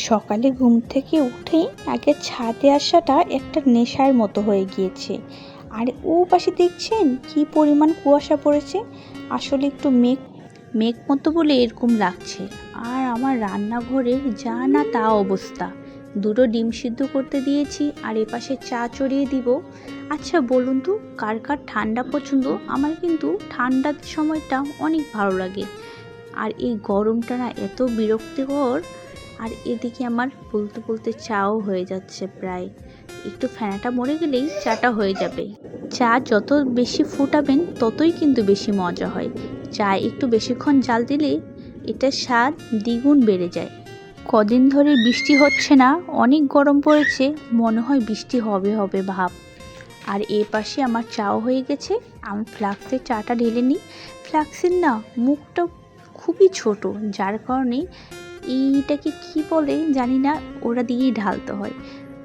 সকালে ঘুম থেকে উঠেই আগে ছাদে আসাটা একটা নেশার মতো হয়ে গিয়েছে। আর ও পাশে দেখছেন কি পরিমাণ কুয়াশা পড়েছে। আসলে একটু মেঘ মেঘ মতো বলে এরকম লাগছে। আর আমার রান্নাঘরে যা না তা অবস্থা। দুটো ডিম সিদ্ধ করতে দিয়েছি আর এপাশে চা চড়িয়ে দিব। আচ্ছা বলুন তো কার কার ঠান্ডা পছন্দ? আমার কিন্তু ঠান্ডার সময়টা অনেক ভালো লাগে। আর এই গরমটা না এত বিরক্তিকর। আর এদিকে আমার বলতে বলতে চাও হয়ে যাচ্ছে প্রায়। একটু ফেনাটা মরে গেলেই চাটা হয়ে যাবে। চা যত বেশি ফুটাবেন ততই কিন্তু বেশি মজা হয়। চা একটু বেশিক্ষণ জাল দিলে এটার স্বাদ দ্বিগুণ বেড়ে যায়। কদিন ধরে বৃষ্টি হচ্ছে না, অনেক গরম পড়েছে, মনে হয় বৃষ্টি হবে হবে ভাব। আর এ পাশে আমার চাও হয়ে গেছে। আমি ফ্লাক্সে চাটা ঢেলে নিই। ফ্লাক্সের না মুখটা খুবই ছোট, যার কারণে এইটাকে কি বলে জানি না, ওরা দিয়েই ঢালতে হয়।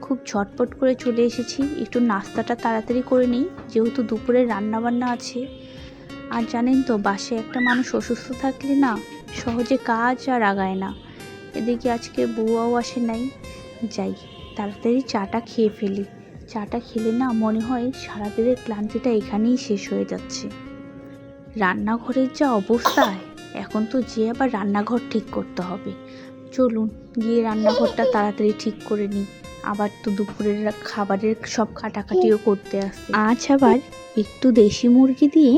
খুব ঝটপট করে চলে এসেছি, একটু নাস্তাটা তাড়াতাড়ি করে নিই যেহেতু দুপুরে রান্নাবান্না আছে। আর জানেন তো বাসায় একটা মানুষ অসুস্থ থাকলে না সহজে কাজ আর আগায় না। এদিকে আজকে বউয়াও আসে নাই। যাই তাড়াতাড়ি চাটা খেয়ে ফেলি। চাটা খেলে না মনে হয় সারাদিনের ক্লান্তিটা এখানেই শেষ হয়ে যাচ্ছে। রান্নাঘরের যা অবস্থা, এখন তো যে আবার রান্নাঘর ঠিক করতে হবে। চলুন গিয়ে রান্নাঘরটা তাড়াতাড়ি ঠিক করে নিই। আবার তো দুপুরের খাবারের সব কাটাকাটিও করতে আসছে। আজ আবার একটু দেশি মুরগি দিয়ে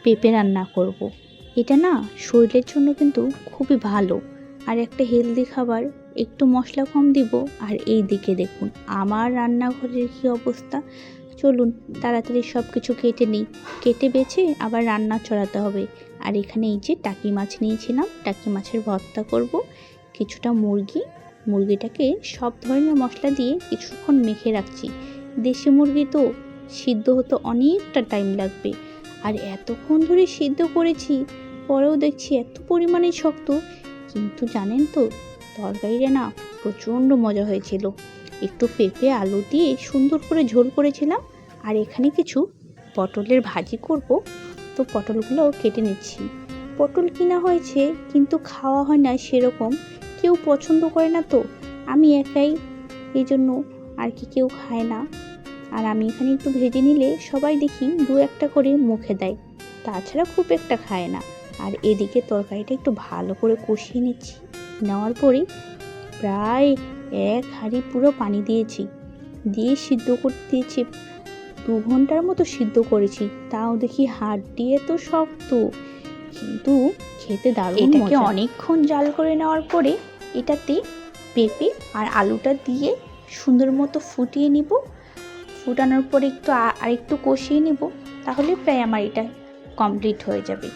পেঁপে রান্না করব। এটা না শরীরের জন্য কিন্তু খুবই ভালো আর একটা হেলদি খাবার। একটু মশলা কম দিব। আর এই দিকে দেখুন আমার রান্নাঘরের কি অবস্থা। চলুন তাড়াতাড়ি সব কিছু কেটে নিই। কেটে বেছে আবার রান্না চড়াতে হবে। আর এখানে এই যে টাকি মাছ নিয়েছিলাম, টাকি মাছের ভর্তা করব। কিছুটা মুরগিটাকে সব ধরনের মশলা দিয়ে কিছুক্ষণ মেখে রাখছি। দেশি মুরগি তো সিদ্ধ হতে অনেকটা টাইম লাগবে। আর এতক্ষণ ধরে সিদ্ধ করেছি, পরেও দেখছি এত পরিমাণে শক্ত। কিন্তু জানেন তো তরকারিটা না প্রচণ্ড মজা হয়েছিল। একটু পেঁপে আলু দিয়ে সুন্দর করে ঝোল করেছিলাম। আর এখানে কিছু পটলের ভাজি করব, তো পটলগুলোও কেটে নিচ্ছি। পটল কিনা হয়েছে কিন্তু খাওয়া হয় না সেরকম, কেউ পছন্দ করে না তো আমি একাই, এই জন্য আর কি কেউ খায় না। আর আমি এখানে একটু ভেজে নিলে সবাই দেখি দু একটা করে মুখে দেয়, তাছাড়া খুব একটা খায় না। আর এদিকে তরকারিটা একটু ভালো করে কষিয়ে নিচ্ছি। নেওয়ার পরে প্রায় 1 হাঁড়ি পুরো পানি দিয়েছি, দিয়ে সিদ্ধ করতে দিয়েছি। 2 ঘন্টার মতো সিদ্ধ করেছি, তাও দেখি হাড় দিয়ে তো শক্ত, কিন্তু খেতে দারুণ মজা। এটাকে অনেকক্ষণ জাল করে নেওয়ার পরে এটাতে পেঁপে আর আলুটা দিয়ে সুন্দর মতো ফুটিয়ে নিব। ফুটানোর পরে একটু কষিয়ে নিব, তাহলে প্রায় আমার এটা কমপ্লিট হয়ে যাবে।